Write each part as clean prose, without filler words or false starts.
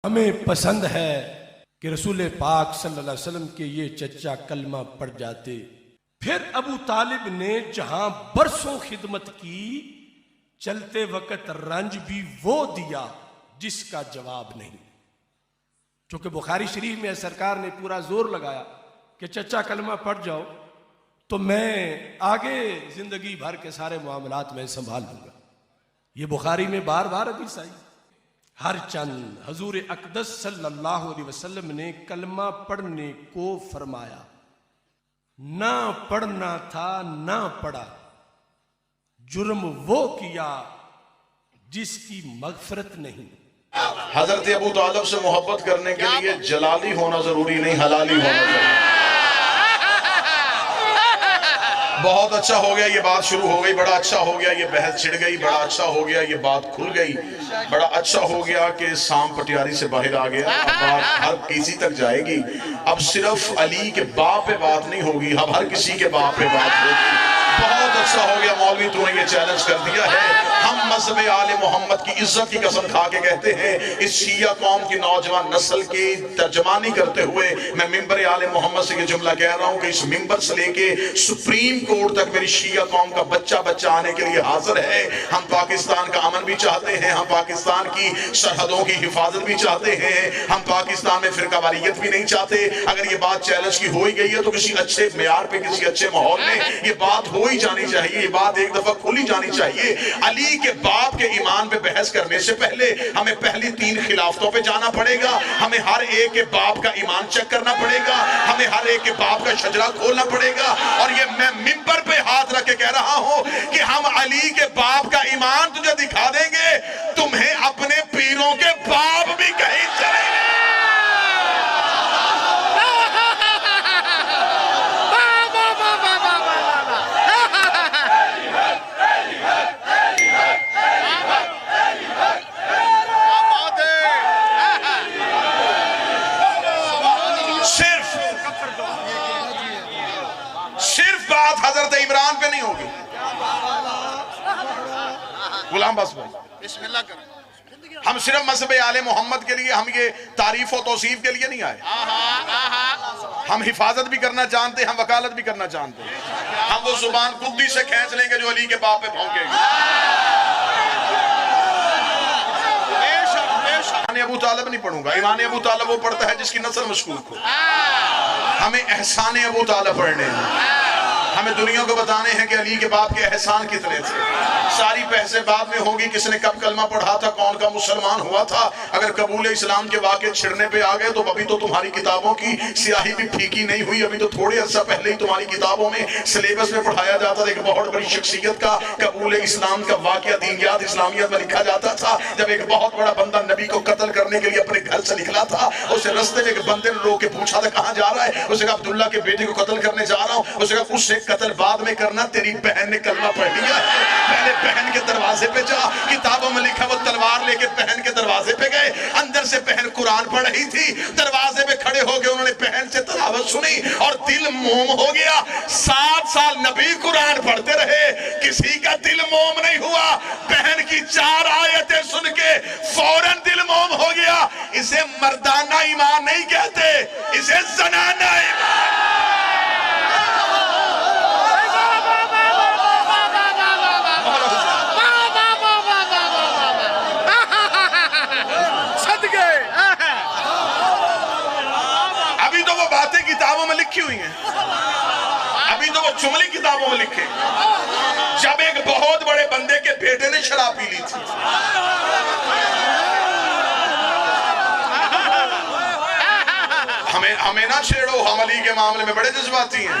ہمیں پسند ہے کہ رسول پاک صلی اللہ علیہ وسلم کے یہ چچا کلمہ پڑھ جاتے. پھر ابو طالب نے جہاں برسوں خدمت کی، چلتے وقت رنج بھی وہ دیا جس کا جواب نہیں. چونکہ بخاری شریف میں سرکار نے پورا زور لگایا کہ چچا کلمہ پڑھ جاؤ تو میں آگے زندگی بھر کے سارے معاملات میں سنبھال لوں گا. یہ بخاری میں بار بار حدیث آئی. ہر چند حضور اقدس صلی اللہ علیہ وسلم نے کلمہ پڑھنے کو فرمایا، نہ پڑھنا تھا نہ پڑھا، جرم وہ کیا جس کی مغفرت نہیں. حضرت ابو طالب سے محبت کرنے کے لیے جلالی ہونا ضروری نہیں، حلالی ہونا ضروری. بہت اچھا ہو گیا یہ بات شروع ہو گئی، بڑا اچھا ہو گیا یہ بحث چھڑ گئی، بڑا اچھا ہو گیا یہ بات کھل گئی، بڑا اچھا ہو گیا کہ سام پٹیاری سے باہر آ گیا. اب بات ہر کسی تک جائے گی. اب صرف علی کے باپ پہ بات نہیں ہوگی، اب ہر کسی کے باپ پہ بات ہوگی. بہت اچھا ہو گیا مولوی تو نے یہ چیلنج کر دیا ہے. ہم مذہب آل محمد کی عزت کی قسم کھا کے کہتے ہیں، اس شیعہ قوم کی نوجوان نسل کی ترجمانی کرتے ہوئے میں ممبر آل محمد سے یہ جملہ کہہ رہا ہوں کہ اس ممبر سے لے کے سپریم کورٹ تک میری شیعہ قوم کا بچہ آنے کے لیے حاضر ہے. ہم پاکستان کا امن بھی چاہتے ہیں، ہم پاکستان کی سرحدوں کی حفاظت بھی چاہتے ہیں، ہم پاکستان میں فرقہ واریت بھی نہیں چاہتے. اگر یہ بات چیلنج کی ہوئی گئی ہے تو کسی اچھے معیار پہ، کسی اچھے ماحول میں یہ بات ہو ہی جانی چاہیے، یہ بات ایک دفعہ کھلی جانی چاہیے. علی کے باپ کے ایمان پہ بحث کرنے سے پہلے ہمیں پہلی 3 خلافتوں پہ جانا پڑے گا. ہمیں ہر ایک کے باپ کا ایمان چیک کرنا پڑے گا، ہمیں ہر ایک کے باپ کا شجرہ کھولنا پڑے گا. اور یہ میں ممبر پہ ہاتھ رکھ کے کہہ رہا ہوں کہ ہم علی کے باپ کا ایمان تجھے دکھا دیں گے، تمہیں اپنے پیروں کے باپ بھی کہیں چلیں گے. حضرت عمران پہ نہیں ہوگی. غلام بس بھائی بسم اللہ کریں. ہم صرف مذہب آل محمد کے لیے، ہم یہ تعریف و توصیف کے لیے نہیں آئے. ہم حفاظت بھی کرنا جانتے، ہم وکالت بھی کرنا جانتے. ہم وہ زبان خودی سے کھینچ لیں گے جو علی کے باپ پہ بھونکے گی. ایمان ابو طالب نہیں پڑھوں گا. ایمان ابو طالب وہ پڑھتا ہے جس کی نسل مشکوک ہو. ہمیں احسان ابو طالب پڑھنے ہیں. ہمیں دنیا کو بتانے ہیں کہ علی کے باپ کے احسان کتنے تھے. ساری بحثیں بعد میں ہوگی کس نے کب کلمہ پڑھا تھا، کون کا مسلمان ہوا تھا. اگر قبول اسلام کے واقعے چھڑنے پہ آ گئے تو ابھی تو تمہاری کتابوں کی سیاہی بھی پھیکی نہیں ہوئی. ابھی تو تھوڑے عرصہ پہلے ہی تمہاری کتابوں میں سلیبس میں پڑھایا جاتا تھا ایک بہت بڑی شخصیت کا قبول اسلام کا واقعہ دینیات اسلامیت میں لکھا جاتا تھا. جب ایک بہت بڑا بندہ نبی کو قتل کرنے کے لیے اپنے گھر سے نکلا تھا، اسے رستے میں ایک بندے نے روک کے پوچھا تھا کہاں جا رہا ہے. اسے کہا عبداللہ کے بیٹے کو قتل کرنے جا رہا ہوں. اسے کہا اس سے قتل بعد میں کرنا، تیری بہن نے کلمہ پڑھ لیا ہے، پہلے بہن کے دروازے پہ جا. کتابوں میں لکھا وہ تلوار لے کے بہن کے دروازے پہ گئے. اندر سے بہن قرآن پڑھ رہی تھی. دروازے پہ کھڑے ہو گئے، انہوں نے بہن سے تلاوت سنی اور دل موم ہو گیا. 7 سال نبی قرآن پڑھتے رہے، کسی کا دل موم نہیں ہوا. بہن کی 4 آیتیں سن کے فوراً دل موم ہو گیا. اسے مردانہ ایمان نہیں کہتے، اسے زنانہ ایمان. کتابوں میں لکھی ہوئی ہیں، ابھی تو وہ جملے کتابوں میں لکھے. جب ایک بہت بڑے بندے کے بیٹے نے شراب پی لی تھی، ہمیں نہ چھیڑو، ہم علی کے معاملے میں بڑے جذباتی ہیں.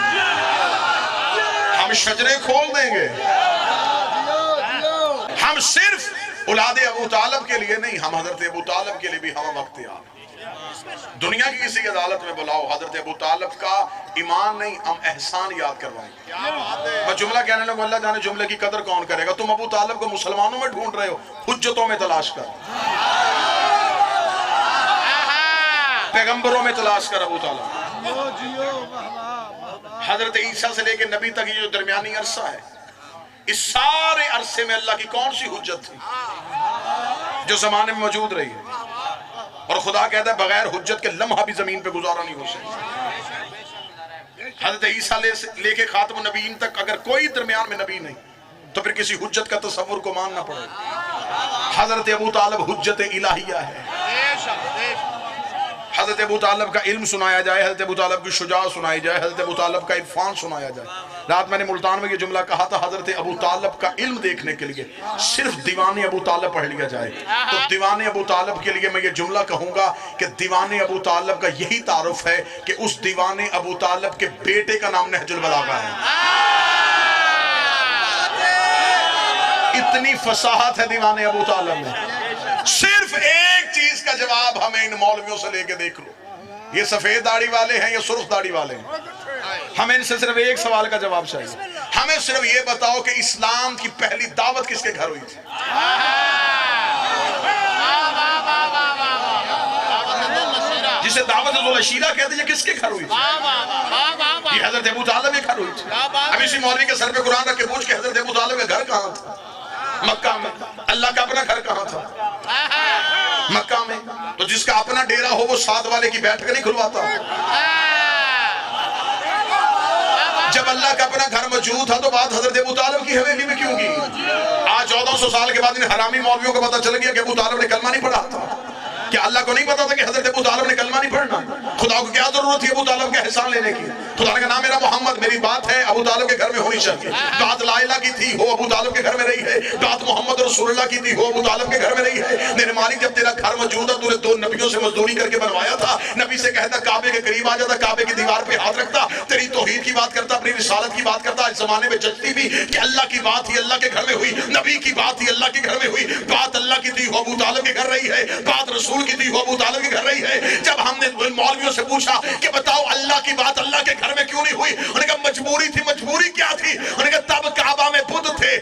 ہم شجرے کھول دیں گے. ہم صرف اولاد ابو طالب کے لیے نہیں، ہم حضرت ابو طالب کے لیے بھی ہم وقت آ. دنیا کی کسی عدالت میں بلاؤ، حضرت ابو طالب کا ایمان نہیں، ہم احسان یاد کروائیں گے. میں جملہ کہنے لگوں، اللہ جانے جملے کی قدر کون کرے گا. تم ابو طالب کو مسلمانوں میں ڈھونڈ رہے ہو، حجتوں میں تلاش کر، پیغمبروں میں تلاش کر. ابو طالب حضرت عیسیٰ سے لے کے نبی تک یہ جو درمیانی عرصہ ہے، اس سارے عرصے میں اللہ کی کون سی حجت تھی جو زمانے میں موجود رہی ہے؟ اور خدا کہتا ہے بغیر حجت کے لمحہ بھی زمین پہ گزارا نہیں ہو سکتا. حضرت عیسیٰ لے کے خاتم النبیین تک اگر کوئی درمیان میں نبی نہیں تو پھر کسی حجت کا تصور کو ماننا پڑے. حضرت ابو طالب حجت الہیہ ہے. حضرت ابو طالب کا علم سنایا جائے, حضرت ابو طالب کی شجاعت سنائی جائے, حضرت ابو طالب کا عرفان سنایا جائے. رات میں نے ملتان میں یہ جملہ کہا تھا, حضرت ابو طالب کا علم دیکھنے کے لیے صرف دیوان ابو طالب پڑھ لیا جائے. تو دیوان ابو طالب کے لیے میں یہ جملہ کہوں گا کہ دیوان ابو طالب کا یہی تعارف ہے کہ اس دیوان ابو طالب کے بیٹے کا نام نہج البلاغہ ہے. اتنی فصاحت ہے دیوان ابو طالب میں. صرف ایک چیز کا جواب ہمیں ان مولویوں سے لے کے دیکھ لو, یہ سفید داڑھی والے ہیں یا سرخ داڑھی والے ہیں, ہمیں ان سے صرف ایک سوال کا جواب چاہیے. ہمیں صرف یہ بتاؤ کہ اسلام کی پہلی دعوت کس کے گھر ہوئی تھی؟ جسے دعوت ذوالعشیرہ کہتے ہیں, یہ کس کے گھر ہوئی تھی؟ یہ حضرت ابو طالب کے گھر ہوئی تھی. اب اسی مولوی کے سر پہ قرآن رکھ کے پوچھ کے حضرت ابو طالب کا گھر کہاں تھا؟ مکہ میں. اللہ کا اپنا گھر کہاں تھا؟ مکہ میں. تو جس کا اپنا ڈیرا ہو وہ ساتھ والے کی بیٹھ کر نہیں کھلواتا. جب اللہ کا اپنا گھر موجود تھا تو بات حضرت ابو طالب کی حویلی میں کیوں کی؟ آج 1400 سال کے بعد ان حرامی مولویوں کو پتہ چل گیا کہ ابو طالب نے کلمہ نہیں پڑھا تھا. کیا اللہ کو نہیں پتا تھا کہ حضرت ابو طالب نے کلمہ نہیں پڑھنا؟ خدا کو کیا ضرورت تھی ابو طالب کے احسان لینے کی؟ خدا نے کہا نام میرا محمد, میری بات ہے ابو طالب کے گھر میں ہونی چاہیے. بات لا الہ کی تھی, ہو ابو طالب کے گھر میں رہی ہے. بات محمد رسول اللہ کی تھی, ہو ابو طالب کے گھر میں رہی ہے. میرے مالک جب تیرا گھر موجود ہے, تو نے 2 نبیوں سے مزدوری کر کے بنوایا تھا. نبی سے کہتا کعبے کے قریب آ جاتا, کعبے کی دیوار پہ ہاتھ رکھتا, تیری توحید کی بات کرتا, اپنی رسالت کی بات کرتا. اس زمانے میں جچتی بھی کہ اللہ کی بات ہی اللہ کے گھر میں ہوئی, نبی کی بات ہی اللہ کے گھر میں ہوئی. بات اللہ کی تھی, ہو ابو طالب کے گھر رہی ہے. بات رسول کی تھی, ہو ابو طالب کے گھر رہی ہے. جب ہم نے مولویوں سے پوچھا کہ بتاؤ اللہ کی بات اللہ کے گھر میں کیوں نہیں ہوئی, انہوں نے کہا مجبوری تھی. مجبوری کیا تھی؟ انہوں نے کہا تب کعبہ میں بت تھے,